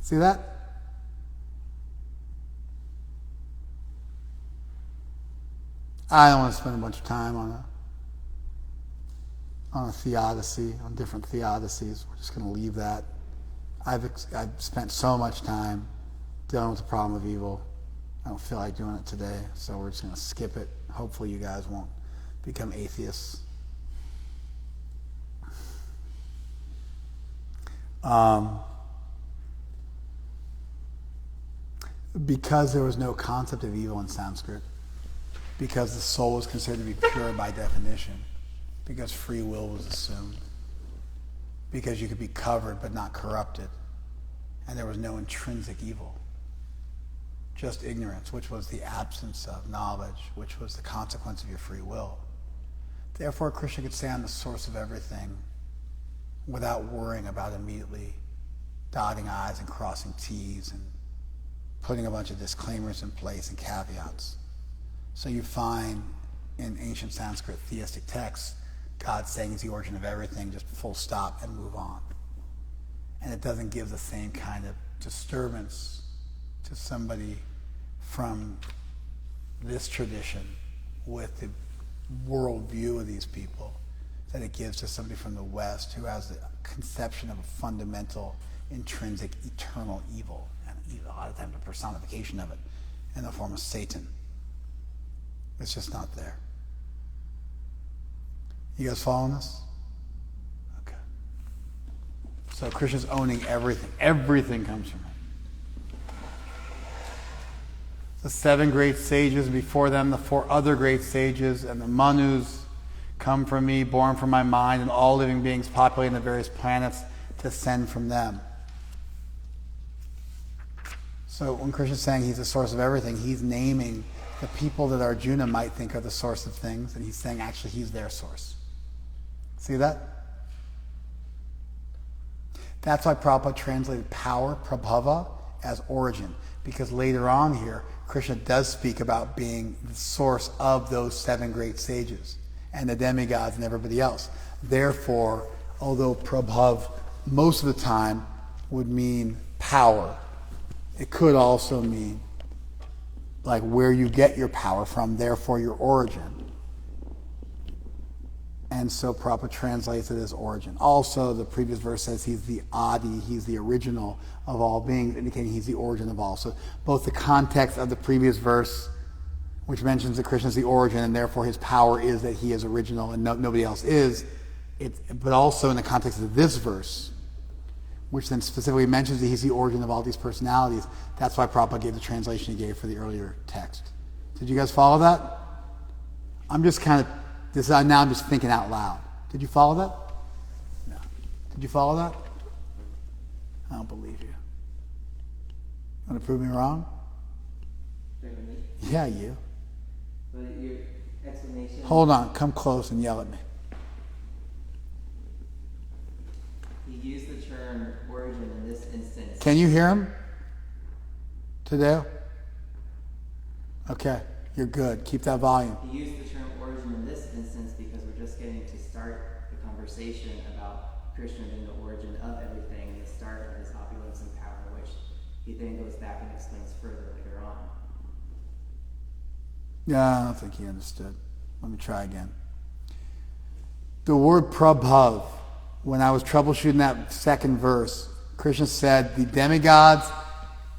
See that? I don't want to spend a bunch of time on a theodicy, on different theodicies. We're just going to leave that. I've spent so much time dealing with the problem of evil. I don't feel like doing it today, so we're just going to skip it. Hopefully you guys won't become atheists. Because there was no concept of evil in Sanskrit, because the soul was considered to be pure by definition, because free will was assumed, because you could be covered but not corrupted, and there was no intrinsic evil, just ignorance, which was the absence of knowledge, which was the consequence of your free will. Therefore, Krishna could stay on the source of everything without worrying about immediately dotting I's and crossing T's and putting a bunch of disclaimers in place and caveats. So you find in ancient Sanskrit theistic texts, God saying he's the origin of everything, just full stop and move on. And it doesn't give the same kind of disturbance to somebody from this tradition with the worldview of these people that it gives to somebody from the West who has the conception of a fundamental, intrinsic, eternal evil, and a lot of times a personification of it in the form of Satan. It's just not there. You guys following this? Okay. So Krishna's owning everything. Everything comes from him. The 7 great sages, and before them the 4 other great sages, and the Manus come from me, born from my mind, and all living beings populating the various planets descend from them. So when Krishna is saying he's the source of everything, he's naming the people that Arjuna might think are the source of things, and he's saying actually he's their source. See that? That's why Prabhupada translated power, prabhava, as origin, because later on here, Krishna does speak about being the source of those 7 great sages and the demigods and everybody else. Therefore, although prabhav most of the time would mean power, it could also mean like where you get your power from, therefore your origin. And so Prabhupada translates it as origin. Also, the previous verse says he's the Adi, he's the original of all beings, indicating he's the origin of all. So both the context of the previous verse, which mentions that Krishna is the origin and therefore his power is that he is original and nobody else is, but also in the context of this verse, which then specifically mentions that he's the origin of all these personalities. That's why Prabhupada gave the translation he gave for the earlier text. Did you guys follow that? I'm just kind of, now I'm just thinking out loud. Did you follow that? No. Did you follow that? I don't believe you. Want to prove me wrong? Yeah, you. But your explanation. Hold on, come close and yell at me. He used the term origin in this instance. Can you hear him? Today? Okay, you're good. Keep that volume. He used the term origin in this instance because we're just getting to start the conversation about Krishna being the origin of everything and the start of his opulence and power, which he then goes back and explains further later on. Yeah, I don't think he understood. Let me try again. The word prabhav, when I was troubleshooting that second verse, Krishna said the demigods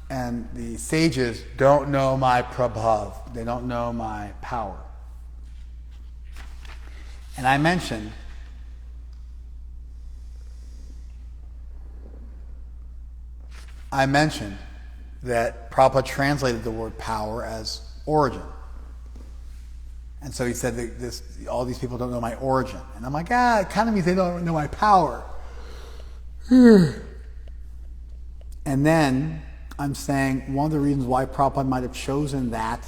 and the sages don't know my prabhav. They don't know my power. And I mentioned that Prabhupada translated the word power as origin. And so he said that all these people don't know my origin. And I'm like, it kind of means they don't know my power. And then I'm saying one of the reasons why Prabhupada might have chosen that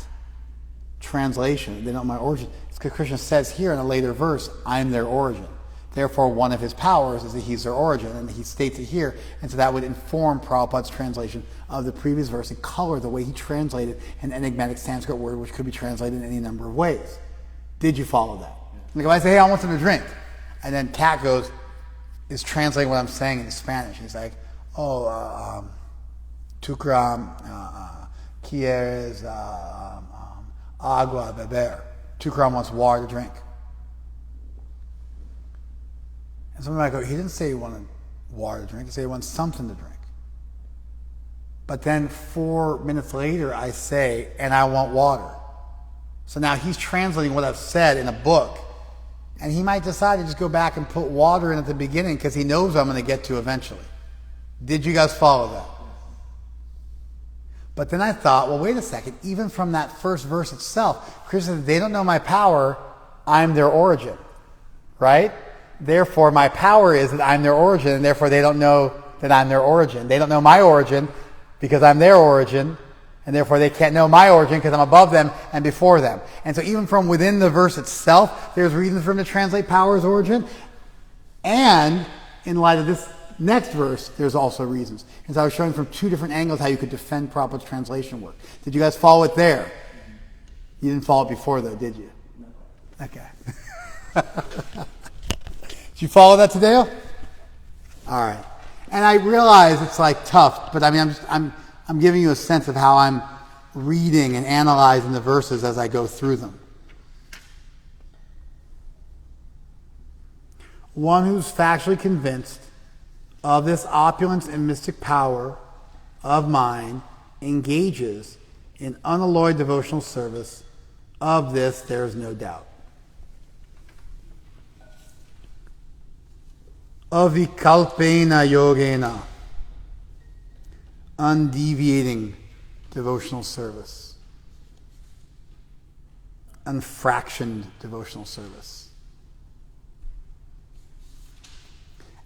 translation, they don't know my origin, is because Krishna says here in a later verse, I'm their origin. Therefore, one of his powers is that he's their origin, and he states it here. And so that would inform Prabhupada's translation of the previous verse and color the way he translated an enigmatic Sanskrit word, which could be translated in any number of ways. Did you follow that? Like if I say, hey, I want something to drink, and then Kat is translating what I'm saying in Spanish. He's like, Tukram quieres agua beber. Tukram wants water to drink. And somebody might go, he didn't say he wanted water to drink, he said he wants something to drink. But then 4 minutes later I say, and I want water. So now he's translating what I've said in a book, and he might decide to just go back and put water in at the beginning because he knows I'm going to get to eventually. Did you guys follow that? But then I thought, well, wait a second. Even from that first verse itself, Krishna said, they don't know my power, I'm their origin. Right? Therefore, my power is that I'm their origin, and therefore they don't know that I'm their origin. They don't know my origin because I'm their origin, and therefore they can't know my origin because I'm above them and before them. And so even from within the verse itself, there's reasons for him to translate power as origin. And in light of this next verse, there's also reasons. And so I was showing from 2 different angles how you could defend Prabhupada's translation work. Did you guys follow it there? You didn't follow it before, though, did you? No. Okay. Did you follow that today? All right. And I realize it's like tough, but I mean, I'm giving you a sense of how I'm reading and analyzing the verses as I go through them. One who's factually convinced of this opulence and mystic power of mine engages in unalloyed devotional service. Of this there is no doubt. Avikalpena yogena, undeviating devotional service, unfractioned devotional service.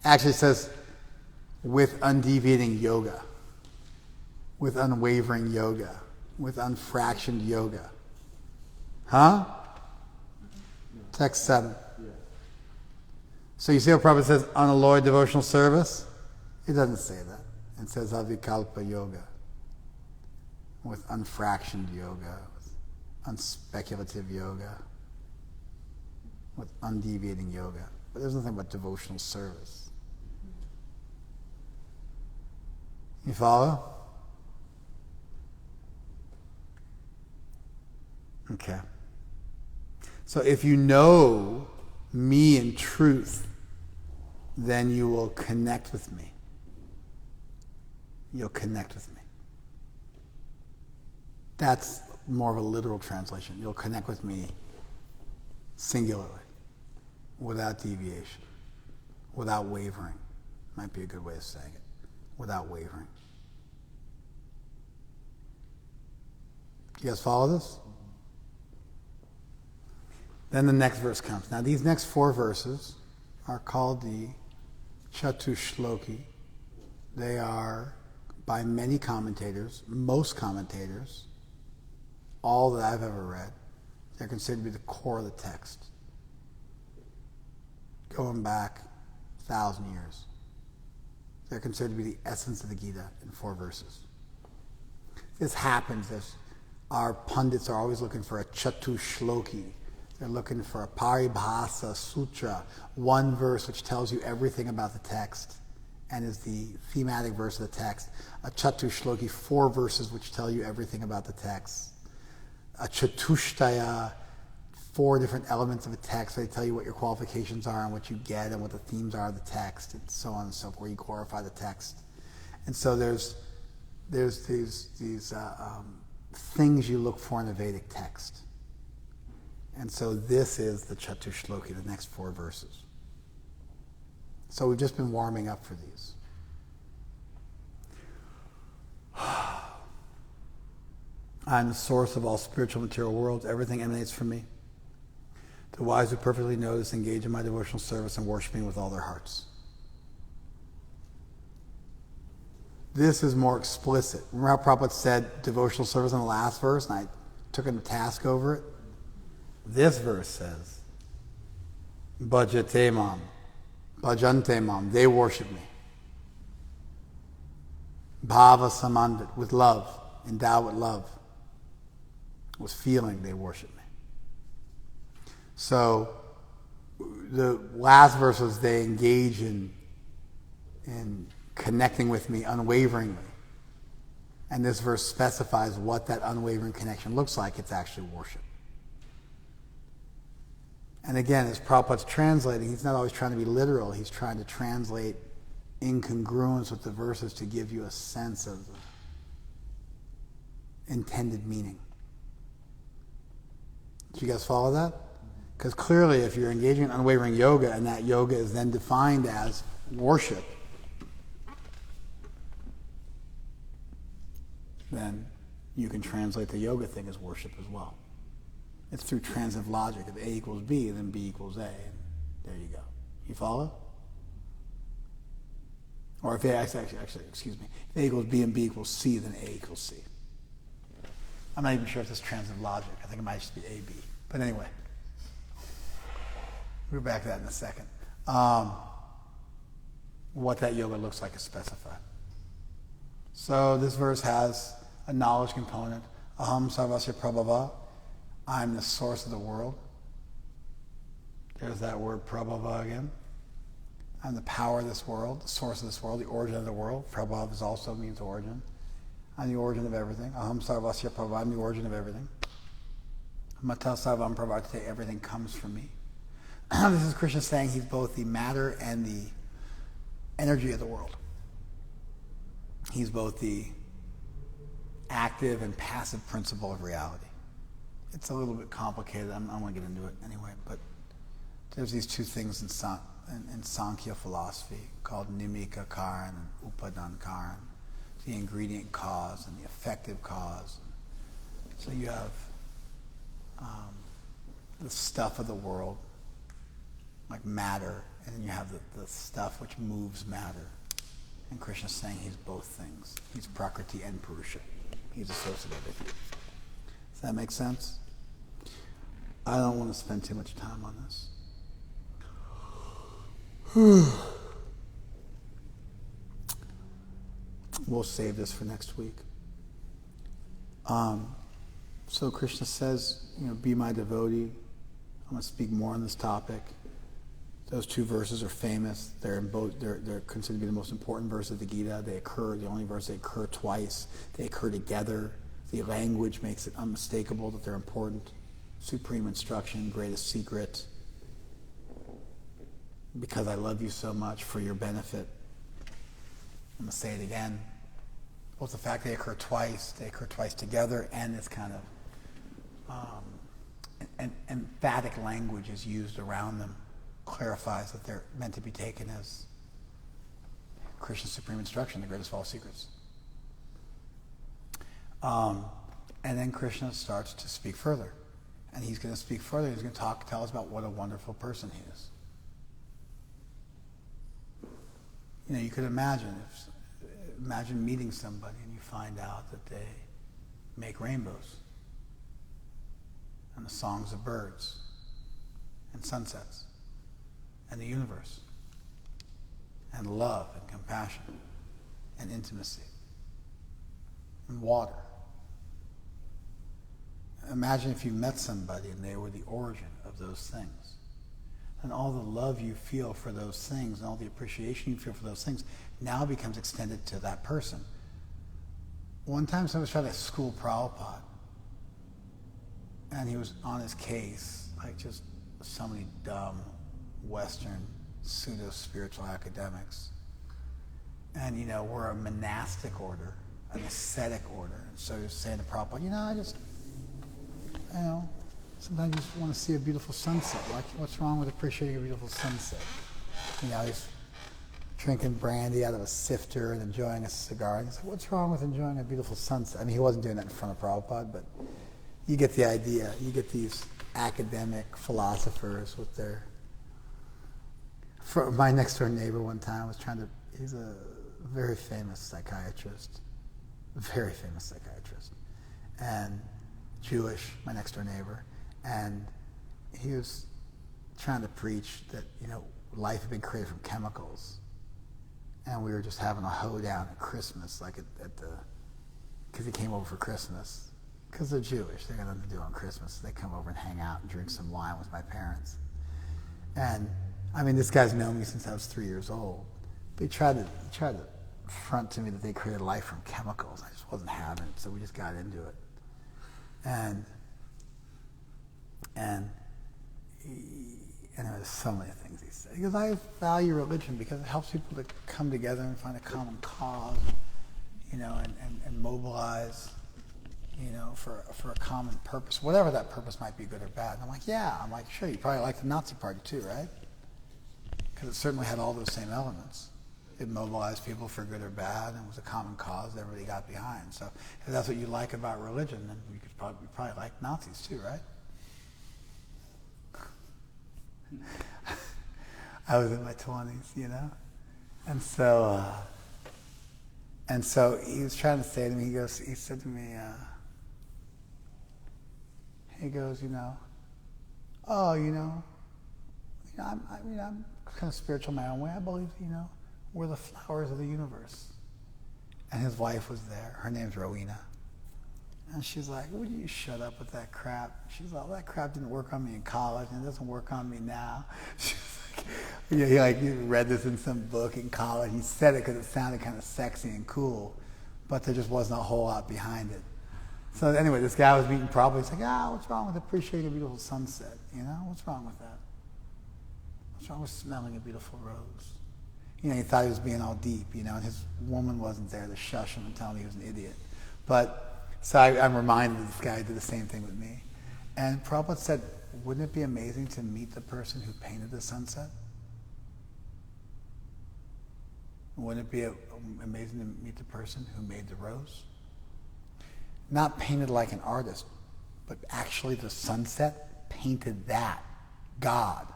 Actually, it says with undeviating yoga, with unwavering yoga, with unfractioned yoga. Huh? Text 7. So you see how Prabhupada says unalloyed devotional service? It doesn't say that. It says avikalpa yoga, with unfractioned yoga, with unspeculative yoga, with undeviating yoga. But there's nothing about devotional service. You follow? Okay. So if you know me in truth, then you will connect with me. You'll connect with me. That's more of a literal translation. You'll connect with me singularly, without deviation, without wavering. Might be a good way of saying it. Without wavering. You guys follow this? Then the next verse comes. Now these next 4 verses are called the Chatushloki. They are, by many commentators, most commentators, all that I've ever read, they're considered to be the core of the text. Going back 1,000 years. They're considered to be the essence of the Gita in 4 verses. This happens as our pundits are always looking for a Chatushloki. They're looking for a Paribhasa Sutra, one verse which tells you everything about the text and is the thematic verse of the text. A Chatushloki, 4 verses which tell you everything about the text. A Chatushtaya, 4 different elements of a text. They tell you what your qualifications are and what you get and what the themes are of the text and so on and so forth. You glorify the text. And so there's these things you look for in a Vedic text. And so this is the Chatushloki, the next 4 verses. So we've just been warming up for these. I'm the source of all spiritual material worlds. Everything emanates from me. The wise who perfectly know this engage in my devotional service and worship me with all their hearts. This is more explicit. Remember how Prabhupada said devotional service in the last verse, and I took him to task over it? This verse says, Bhajate mam, bhajante mam, they worship me. Bhava samandit, with love, endowed with love, with feeling, they worship me. So the last verse was they engage in connecting with me unwaveringly. And this verse specifies what that unwavering connection looks like. It's actually worship. And again, as Prabhupada's translating, he's not always trying to be literal. He's trying to translate in congruence with the verses to give you a sense of the intended meaning. Do you guys follow that? Because clearly, if you're engaging in unwavering yoga and that yoga is then defined as worship, then you can translate the yoga thing as worship as well. It's through transitive logic. If A equals B, then B equals A, and there you go. You follow? Or if A, actually, excuse me, if A equals B and B equals C, then A equals C. I'm not even sure if this is transitive logic. I think it might just be AB. But anyway, we'll back to that in a second. What that yoga looks like is specified. So this verse has a knowledge component. Aham sarvasya prabhava. I'm the source of the world. There's that word prabhava again. I'm the power of this world, the source of this world, the origin of the world. Prabhava also means origin. I'm the origin of everything. Aham sarvasya prabhava. I'm the origin of everything. Mata sarvam pravartate. Everything comes from me. This is Krishna saying he's both the matter and the energy of the world. He's both the active and passive principle of reality. It's a little bit complicated. I don't want to get into it anyway, but there's these 2 things in Sankhya philosophy called Nimika Karan and Upadan Karan, the ingredient cause and the effective cause. So you have the stuff of the world, like matter and then you have the stuff which moves matter. And Krishna's saying he's both things. He's Prakriti and Purusha. He's associated with you. Does that make sense? I don't want to spend too much time on this. We'll save this for next week. So Krishna says, be my devotee. I'm going to speak more on this topic. Those two verses are famous. They're considered to be the most important verses of the Gita. They occur, the only verse they occur twice. They occur together. The language makes it unmistakable that they're important. Supreme instruction, greatest secret. Because I love you so much, for your benefit. I'm going to say it again. Both the fact they occur twice together, and this kind of emphatic language is used around them, clarifies that they're meant to be taken as Krishna's supreme instruction, the greatest of all secrets. And then Krishna starts to speak further. And he's going to speak further. He's going to tell us about what a wonderful person he is. You could imagine meeting somebody and you find out that they make rainbows and the songs of birds and sunsets and the universe and love and compassion and intimacy and water. Imagine if you met somebody and they were the origin of those things. And all the love you feel for those things and all the appreciation you feel for those things now becomes extended to that person. One time someone was trying to school Prabhupada, and he was on his case, like just so many dumb Western pseudo-spiritual academics. And we're a monastic order, an ascetic order. And so he was saying to Prabhupada, sometimes you just want to see a beautiful sunset. Like, what's wrong with appreciating a beautiful sunset? He's drinking brandy out of a sifter and enjoying a cigar. And he's like, what's wrong with enjoying a beautiful sunset? I mean, he wasn't doing that in front of Prabhupada, but you get the idea. You get these academic philosophers with their... My next door neighbor one time was he's a very famous psychiatrist. And Jewish, my next door neighbor. And he was trying to preach that, life had been created from chemicals. And we were just having a hoedown at Christmas, because he came over for Christmas. Because they're Jewish, they got nothing to do on Christmas. They come over and hang out and drink some wine with my parents. And, this guy's known me since I was 3 years old. But he tried to front to me that they created life from chemicals. I just wasn't having it, so we just got into it. And there's so many things he said. Because I value religion because it helps people to come together and find a common cause, and mobilize, for a common purpose, whatever that purpose might be, good or bad. And I'm like, yeah. I'm like, sure, you probably like the Nazi Party too, right? Because it certainly had all those same elements. It mobilized people for good or bad, and it was a common cause that everybody got behind. So if that's what you like about religion, then you could probably like Nazis too, right? I was in my 20s, and so he was trying to say to me. He said to me, I'm kind of spiritual in my own way. I believe, we're the flowers of the universe. And his wife was there. Her name's Rowena. And she's like, would you shut up with that crap? She's like, that crap didn't work on me in college, and it doesn't work on me now. She's like, he read this in some book in college. He said it because it sounded kind of sexy and cool, but there just wasn't a whole lot behind it. So anyway, this guy was meeting Prabhupada. He's like, what's wrong with appreciating a beautiful sunset? What's wrong with that? What's wrong with smelling a beautiful rose? He thought he was being all deep, and his woman wasn't there to shush him and tell him he was an idiot. So I'm reminded that this guy did the same thing with me. And Prabhupada said, wouldn't it be amazing to meet the person who painted the sunset? Wouldn't it be amazing to meet the person who made the rose? Not painted like an artist, but actually the sunset painted that. God.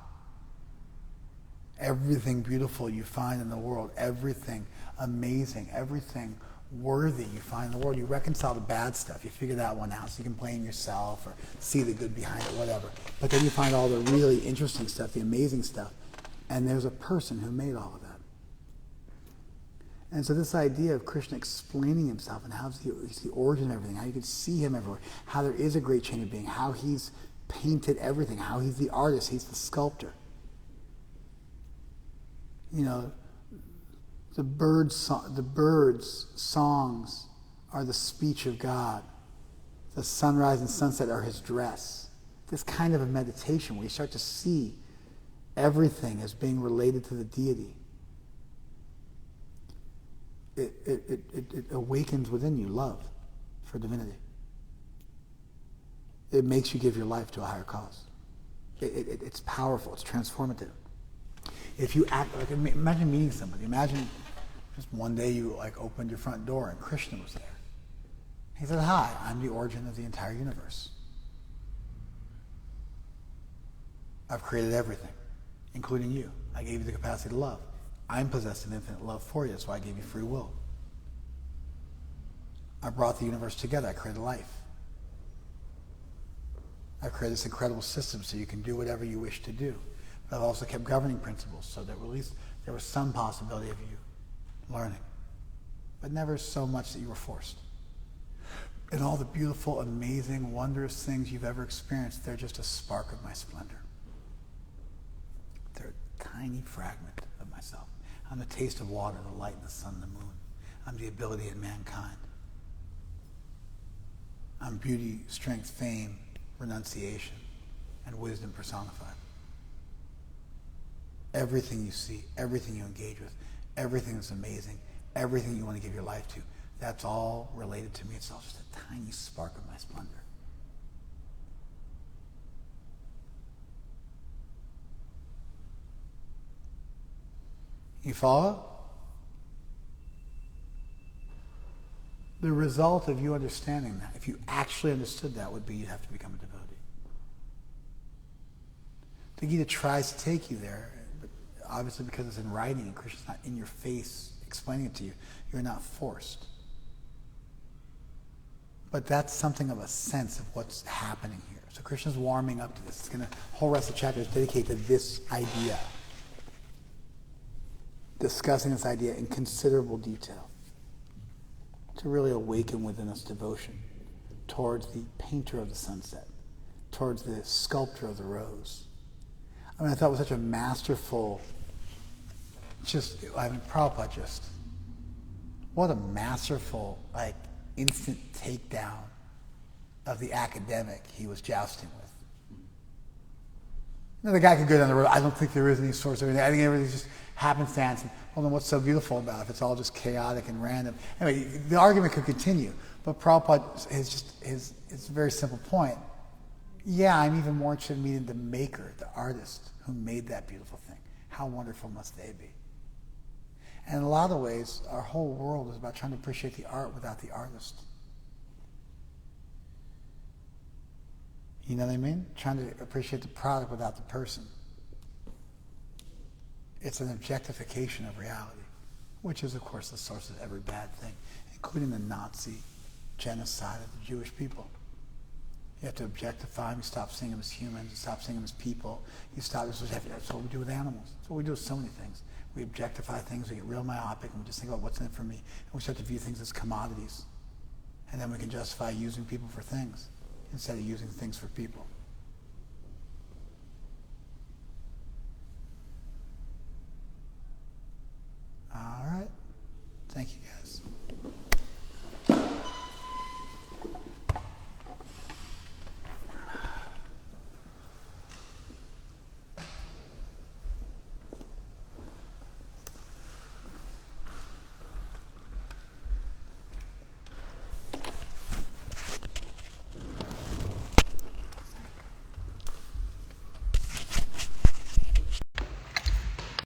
Everything beautiful you find in the world, everything amazing, everything worthy you find in the world. You reconcile the bad stuff. You figure that one out, so you can blame yourself or see the good behind it, whatever. But then you find all the really interesting stuff, the amazing stuff, and there's a person who made all of that. And so this idea of Krishna explaining himself and how he's the origin of everything, how you can see him everywhere, how there is a great chain of being, how he's painted everything, how he's the artist, he's the sculptor. You know, the birds' songs are the speech of God. The sunrise and sunset are his dress. This kind of a meditation where you start to see everything as being related to the deity. It awakens within you love for divinity. It makes you give your life to a higher cause. It's powerful. It's transformative. If you act like, imagine meeting somebody. Imagine just one day you like opened your front door and Krishna was there. He said, "Hi, I'm the origin of the entire universe. I've created everything, including you. I gave you the capacity to love. I'm possessed of infinite love for you, so I gave you free will. I brought the universe together. I created life. I've created this incredible system so you can do whatever you wish to do. But I've also kept governing principles so that at least there was some possibility of you learning, but never so much that you were forced. And all the beautiful, amazing, wondrous things you've ever experienced, they're just a spark of my splendor. They're a tiny fragment of myself. I'm the taste of water, the light, the sun, the moon. I'm the ability in mankind. I'm beauty, strength, fame, renunciation, and wisdom personified. Everything you see, everything you engage with, everything that's amazing, everything you want to give your life to, that's all related to me. It's all just a tiny spark of my splendor. You follow? The result of you understanding that, if you actually understood that, would be you'd have to become a devotee. The Gita tries to take you there, but obviously because it's in writing and Krishna's not in your face explaining it to you, you're not forced. But that's something of a sense of what's happening here. So Krishna's warming up to this. The whole rest of the chapter is dedicated to this idea. Discussing this idea in considerable detail to really awaken within us devotion towards the painter of the sunset, towards the sculptor of the rose. I thought it was such a masterful, Prabhupada what a masterful, instant takedown of the academic he was jousting with. The guy could go down the road. I don't think there is any source of anything. I think everything's just happenstance. And, well, then what's so beautiful about it if it's all just chaotic and random? Anyway, the argument could continue. But Prabhupada his very simple point. Yeah, I'm even more interested in meeting the maker, the artist who made that beautiful thing. How wonderful must they be? And in a lot of ways, our whole world is about trying to appreciate the art without the artist. You know what I mean? Trying to appreciate the product without the person. It's an objectification of reality, which is, of course, the source of every bad thing, including the Nazi genocide of the Jewish people. You have to objectify them. You stop seeing them as humans. You stop seeing them as people. That's what we do with animals. That's what we do with so many things. We objectify things. We get real myopic, and we just think about what's in it for me. And we start to view things as commodities. And then we can justify using people for things instead of using things for people. All right. Thank you, guys.